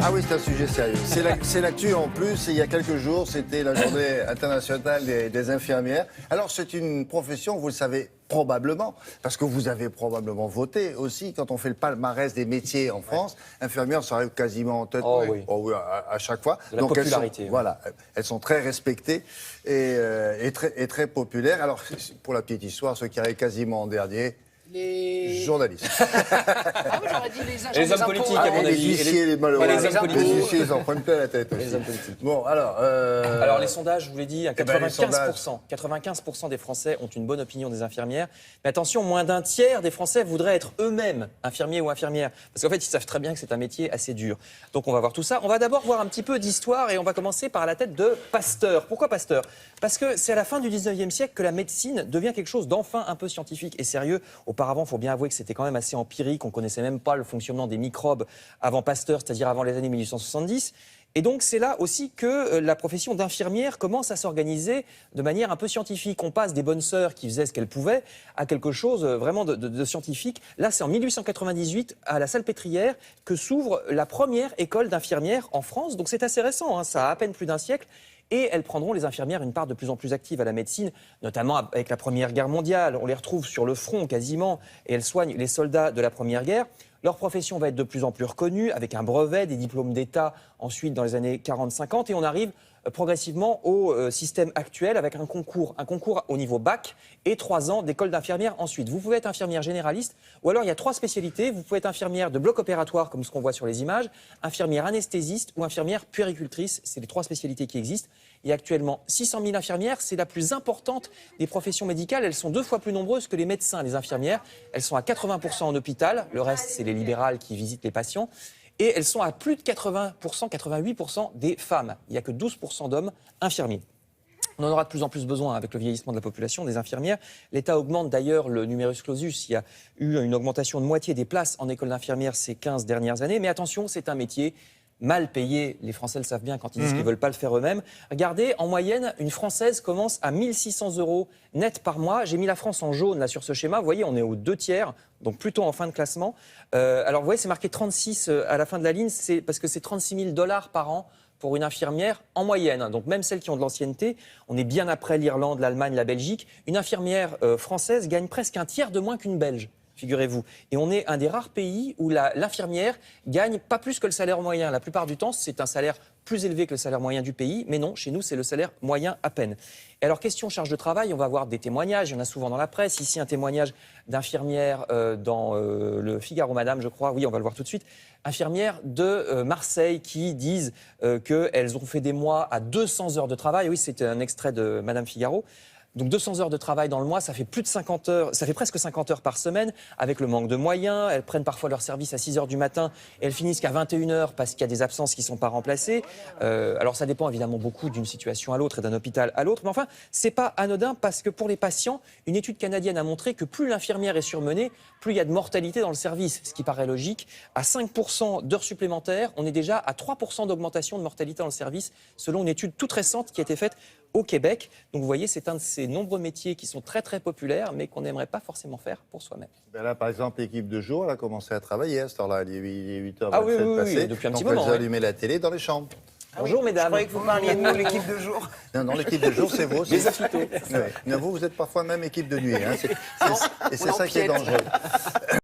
Ah oui, c'est un sujet sérieux. C'est l'actu en plus. Et il y a quelques jours, c'était la journée internationale des infirmières. Alors, c'est une profession, vous le savez probablement, parce que vous avez probablement voté aussi. Quand on fait le palmarès des métiers en France, infirmières, ça arrive quasiment en tête à chaque fois. De la popularité. Voilà, elles sont très respectées et très populaires. Alors, pour la petite histoire, ceux qui arrivent quasiment en dernier, les journalistes. Ah oui, j'aurais dit les agents Les des hommes impôts. politiques, à mon les avis. huissiers, les malheureux. les hommes politiques. Les huissiers, ils en prennent plein la tête aussi. Les hommes politiques. Bon, Alors les sondages, je vous l'ai dit, à 95%, les 95% des Français ont une bonne opinion des infirmières. Mais attention, moins d'un tiers des Français voudraient être eux-mêmes infirmiers ou infirmières. Parce qu'en fait, ils savent très bien que c'est un métier assez dur. Donc on va voir tout ça. On va d'abord voir un petit peu d'histoire et on va commencer par la tête de Pasteur. Pourquoi Pasteur? Parce que c'est à la fin du 19e siècle que la médecine devient quelque chose d'enfin un peu scientifique et sérieux. Auparavant, il faut bien avouer que c'était quand même assez empirique. On ne connaissait même pas le fonctionnement des microbes avant Pasteur, c'est-à-dire avant les années 1870. Et donc c'est là aussi que la profession d'infirmière commence à s'organiser de manière un peu scientifique. On passe des bonnes sœurs qui faisaient ce qu'elles pouvaient à quelque chose vraiment de scientifique. Là, c'est en 1898, à la Salpêtrière, que s'ouvre la première école d'infirmières en France. Donc c'est assez récent, hein, ça a à peine plus d'un siècle. Et elles prendront, les infirmières, une part de plus en plus active à la médecine, notamment avec la Première Guerre mondiale. On les retrouve sur le front quasiment, et elles soignent les soldats de la Première Guerre. Leur profession va être de plus en plus reconnue, avec un brevet, des diplômes d'État, ensuite dans les années 40-50, et on arrive progressivement au système actuel avec un concours au niveau bac et 3 ans d'école d'infirmière ensuite. Vous pouvez être infirmière généraliste ou alors il y a 3 spécialités. Vous pouvez être infirmière de bloc opératoire comme ce qu'on voit sur les images, infirmière anesthésiste ou infirmière puéricultrice. C'est les 3 spécialités qui existent. Il y a actuellement 600 000 infirmières. C'est la plus importante des professions médicales. Elles sont 2 fois plus nombreuses que les médecins, les infirmières. Elles sont à 80% en hôpital. Le reste, c'est les libérales qui visitent les patients. Et elles sont à plus de 80%, 88% des femmes. Il n'y a que 12% d'hommes infirmiers. On en aura de plus en plus besoin avec le vieillissement de la population, des infirmières. L'État augmente d'ailleurs le numerus clausus. Il y a eu une augmentation de moitié des places en école d'infirmière ces 15 dernières années. Mais attention, c'est un métier mal payé. Les Français le savent bien quand ils disent qu'ils ne veulent pas le faire eux-mêmes. Regardez, en moyenne, une Française commence à 1 600 € net par mois. J'ai mis la France en jaune là sur ce schéma. Vous voyez, on est aux 2 tiers, donc plutôt en fin de classement. Alors vous voyez, c'est marqué 36 à la fin de la ligne. C'est parce que c'est 36 000 $ par an pour une infirmière en moyenne. Donc même celles qui ont de l'ancienneté, on est bien après l'Irlande, l'Allemagne, la Belgique. Une infirmière française gagne presque un tiers de moins qu'une Belge, figurez-vous. Et on est un des rares pays où l'infirmière gagne pas plus que le salaire moyen. La plupart du temps, c'est un salaire plus élevé que le salaire moyen du pays. Mais non, chez nous, c'est le salaire moyen à peine. Et alors, question charge de travail, on va voir des témoignages. Il y en a souvent dans la presse. Ici, un témoignage d'infirmière dans le Figaro Madame, je crois. Oui, on va le voir tout de suite. Infirmières de Marseille qui disent qu'elles ont fait des mois à 200 heures de travail. Oui, c'est un extrait de Madame Figaro. Donc 200 heures de travail dans le mois, ça fait plus de 50 heures, ça fait presque 50 heures par semaine, avec le manque de moyens. Elles prennent parfois leur service à 6 heures du matin et elles finissent qu'à 21 heures parce qu'il y a des absences qui ne sont pas remplacées. Alors ça dépend évidemment beaucoup d'une situation à l'autre et d'un hôpital à l'autre. Mais enfin, c'est pas anodin parce que pour les patients, une étude canadienne a montré que plus l'infirmière est surmenée, plus il y a de mortalité dans le service, ce qui paraît logique. À 5% d'heures supplémentaires, on est déjà à 3% d'augmentation de mortalité dans le service, selon une étude toute récente qui a été faite au Québec. Donc vous voyez, c'est un de ces nombreux métiers qui sont très très populaires, mais qu'on n'aimerait pas forcément faire pour soi-même. Ben là, par exemple, l'équipe de jour, elle a commencé à travailler à cette heure-là. Il est 8h27 Ah oui, passé. depuis un petit donc moment. elles allumaient la télé dans les chambres. Bonjour mesdames. Je croyais que vous parliez de nous, l'équipe de jour. Non, l'équipe de jour, c'est vous aussi. Les affûtés. Ouais. Mais vous êtes parfois même équipe de nuit. Hein. Et c'est ça qui est empiète. dangereux.